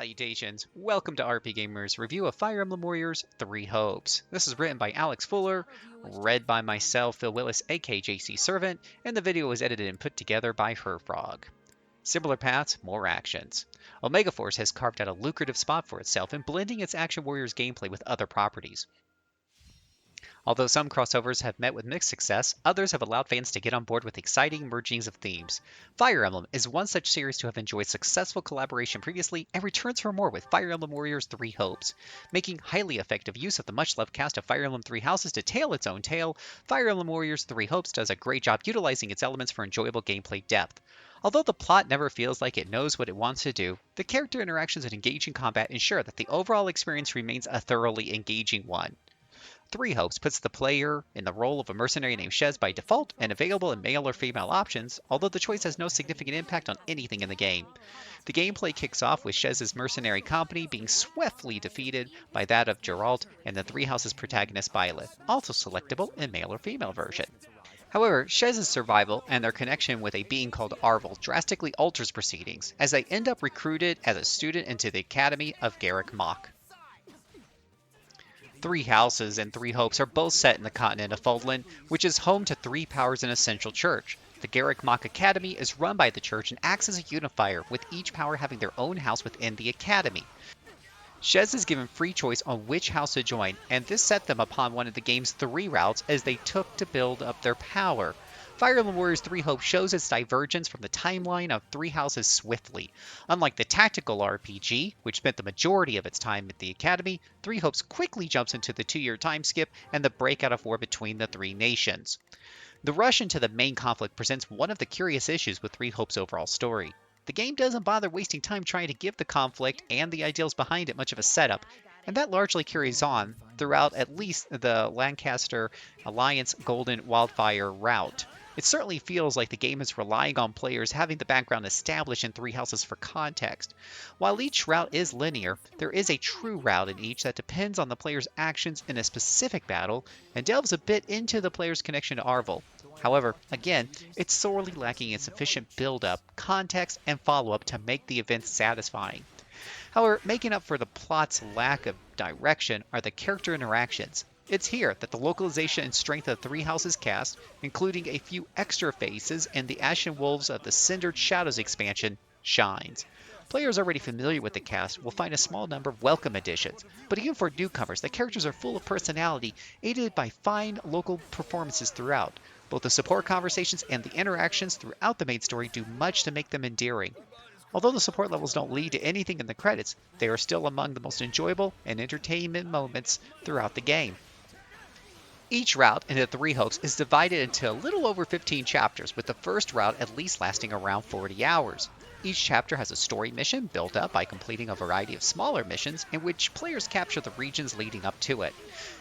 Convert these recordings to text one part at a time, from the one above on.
Salutations! Welcome to RPGamer's review of Fire Emblem Warriors 3 Hopes. This is written by Alex Fuller, read by myself, Phil Willis, aka JC Servant, and the video was edited and put together by Herfrog. Similar paths, more actions. Omega Force has carved out a lucrative spot for itself in blending its Action Warriors gameplay with other properties. Although some crossovers have met with mixed success, others have allowed fans to get on board with exciting mergings of themes. Fire Emblem is one such series to have enjoyed successful collaboration previously and returns for more with Fire Emblem Warriors 3 Hopes. Making highly effective use of the much-loved cast of Fire Emblem 3 Houses to tell its own tale, Fire Emblem Warriors 3 Hopes does a great job utilizing its elements for enjoyable gameplay depth. Although the plot never feels like it knows what it wants to do, the character interactions and engaging combat ensure that the overall experience remains a thoroughly engaging one. 3 Hopes puts the player in the role of a mercenary named Shez by default and available in male or female options, although the choice has no significant impact on anything in the game. The gameplay kicks off with Shez's mercenary company being swiftly defeated by that of Geralt and the 3 Houses protagonist Byleth, also selectable in male or female version. However, Shez's survival and their connection with a being called Arvel drastically alters proceedings, as they end up recruited as a student into the Academy of Garrick Mach. 3 Houses and 3 Hopes are both set in the continent of Fodlan, which is home to 3 powers and a central church. The Garrick Mach Academy is run by the church and acts as a unifier, with each power having their own house within the academy. Shez is given free choice on which house to join, and this set them upon one of the game's 3 routes as they took to build up their power. Fire Emblem Warriors 3 Hopes shows its divergence from the timeline of 3 Houses swiftly. Unlike the tactical RPG, which spent the majority of its time at the Academy, 3 Hopes quickly jumps into the 2-year time skip and the breakout of war between the 3 nations. The rush into the main conflict presents one of the curious issues with 3 Hopes' overall story. The game doesn't bother wasting time trying to give the conflict and the ideals behind it much of a setup, and that largely carries on throughout at least the Lancaster Alliance Golden Wildfire route. It certainly feels like the game is relying on players having the background established in 3 Houses for context. While each route is linear, there is a true route in each that depends on the player's actions in a specific battle and delves a bit into the player's connection to Arvel. However, again, it's sorely lacking in sufficient build-up, context, and follow-up to make the events satisfying. However, making up for the plot's lack of direction are the character interactions. It's here that the localization and strength of 3 Houses cast, including a few extra faces and the Ashen Wolves of the Cindered Shadows expansion, shines. Players already familiar with the cast will find a small number of welcome additions, but even for newcomers, the characters are full of personality, aided by fine local performances throughout. Both the support conversations and the interactions throughout the main story do much to make them endearing. Although the support levels don't lead to anything in the credits, they are still among the most enjoyable and entertainment moments throughout the game. Each route in the 3 Hopes is divided into a little over 15 chapters, with the first route at least lasting around 40 hours. Each chapter has a story mission built up by completing a variety of smaller missions in which players capture the regions leading up to it.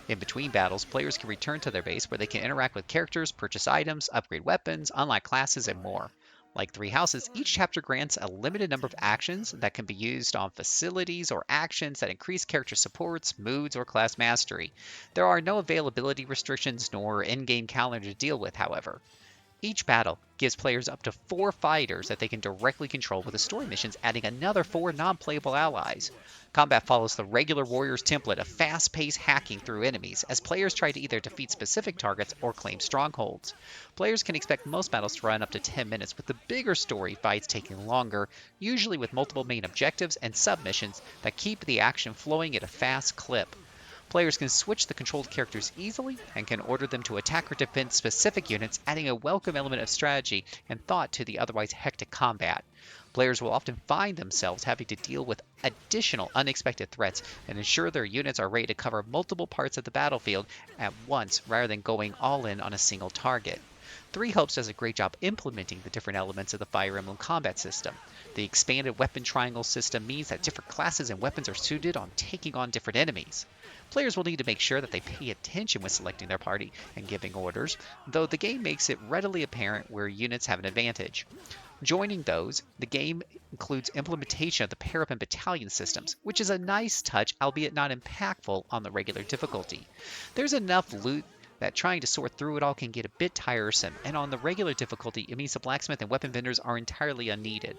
In between battles, players can return to their base where they can interact with characters, purchase items, upgrade weapons, unlock classes, and more. Like 3 Houses, each chapter grants a limited number of actions that can be used on facilities or actions that increase character supports, moods, or class mastery. There are no availability restrictions nor in-game calendar to deal with, however. Each battle gives players up to 4 fighters that they can directly control, with the story missions adding another 4 non-playable allies. Combat follows the regular Warriors template of fast-paced hacking through enemies, as players try to either defeat specific targets or claim strongholds. Players can expect most battles to run up to 10 minutes, with the bigger story fights taking longer, usually with multiple main objectives and submissions that keep the action flowing at a fast clip. Players can switch the controlled characters easily and can order them to attack or defend specific units, adding a welcome element of strategy and thought to the otherwise hectic combat. Players will often find themselves having to deal with additional unexpected threats and ensure their units are ready to cover multiple parts of the battlefield at once rather than going all in on a single target. 3 Hopes does a great job implementing the different elements of the Fire Emblem combat system. The expanded weapon triangle system means that different classes and weapons are suited on taking on different enemies. Players will need to make sure that they pay attention when selecting their party and giving orders, though the game makes it readily apparent where units have an advantage. Joining those, the game includes implementation of the pair-up and battalion systems, which is a nice touch, albeit not impactful on the regular difficulty. There's enough loot that trying to sort through it all can get a bit tiresome, and on the regular difficulty, it means the blacksmith and weapon vendors are entirely unneeded.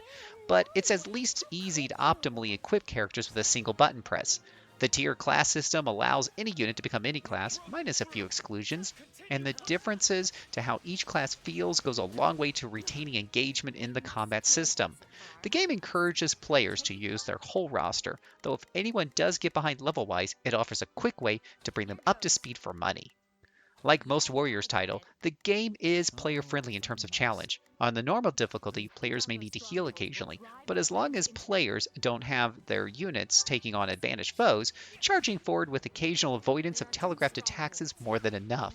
But it's at least easy to optimally equip characters with a single button press. The tier class system allows any unit to become any class, minus a few exclusions, and the differences to how each class feels goes a long way to retaining engagement in the combat system. The game encourages players to use their whole roster, though if anyone does get behind level-wise, it offers a quick way to bring them up to speed for money. Like most Warriors title, the game is player-friendly in terms of challenge. On the normal difficulty, players may need to heal occasionally, but as long as players don't have their units taking on advantaged foes, charging forward with occasional avoidance of telegraphed attacks is more than enough.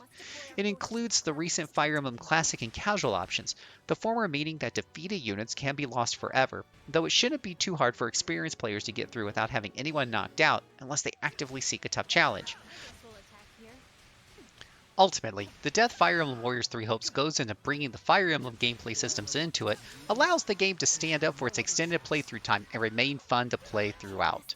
It includes the recent Fire Emblem Classic and Casual options, the former meaning that defeated units can be lost forever, though it shouldn't be too hard for experienced players to get through without having anyone knocked out unless they actively seek a tough challenge. Ultimately, the depth Fire Emblem Warriors 3 hopes goes into bringing the Fire Emblem gameplay systems into it, allows the game to stand up for its extended playthrough time and remain fun to play throughout.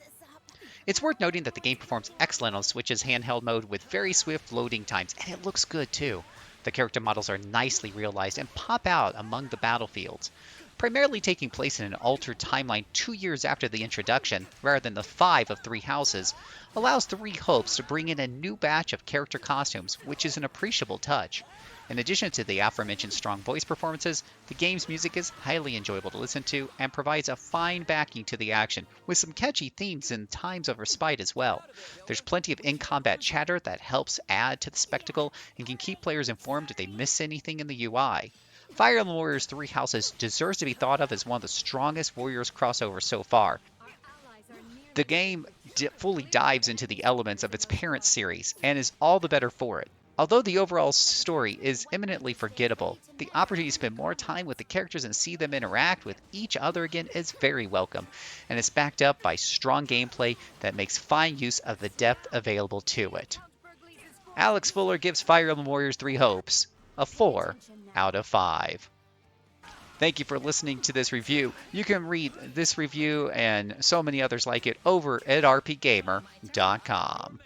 It's worth noting that the game performs excellent on Switch's handheld mode with very swift loading times, and it looks good too. The character models are nicely realized and pop out among the battlefields. Primarily taking place in an altered timeline 2 years after the introduction, rather than the 5 of 3 houses, allows 3 Hopes to bring in a new batch of character costumes, which is an appreciable touch. In addition to the aforementioned strong voice performances, the game's music is highly enjoyable to listen to and provides a fine backing to the action, with some catchy themes and times of respite as well. There's plenty of in-combat chatter that helps add to the spectacle and can keep players informed if they miss anything in the UI. Fire Emblem Warriors 3 Houses deserves to be thought of as one of the strongest Warriors crossovers so far. The game fully dives into the elements of its parent series, and is all the better for it. Although the overall story is eminently forgettable, the opportunity to spend more time with the characters and see them interact with each other again is very welcome, and is backed up by strong gameplay that makes fine use of the depth available to it. Alex Fuller gives Fire Emblem Warriors 3 Hopes a 4 out of 5. Thank you for listening to this review. You can read this review and so many others like it over at RPGamer.com.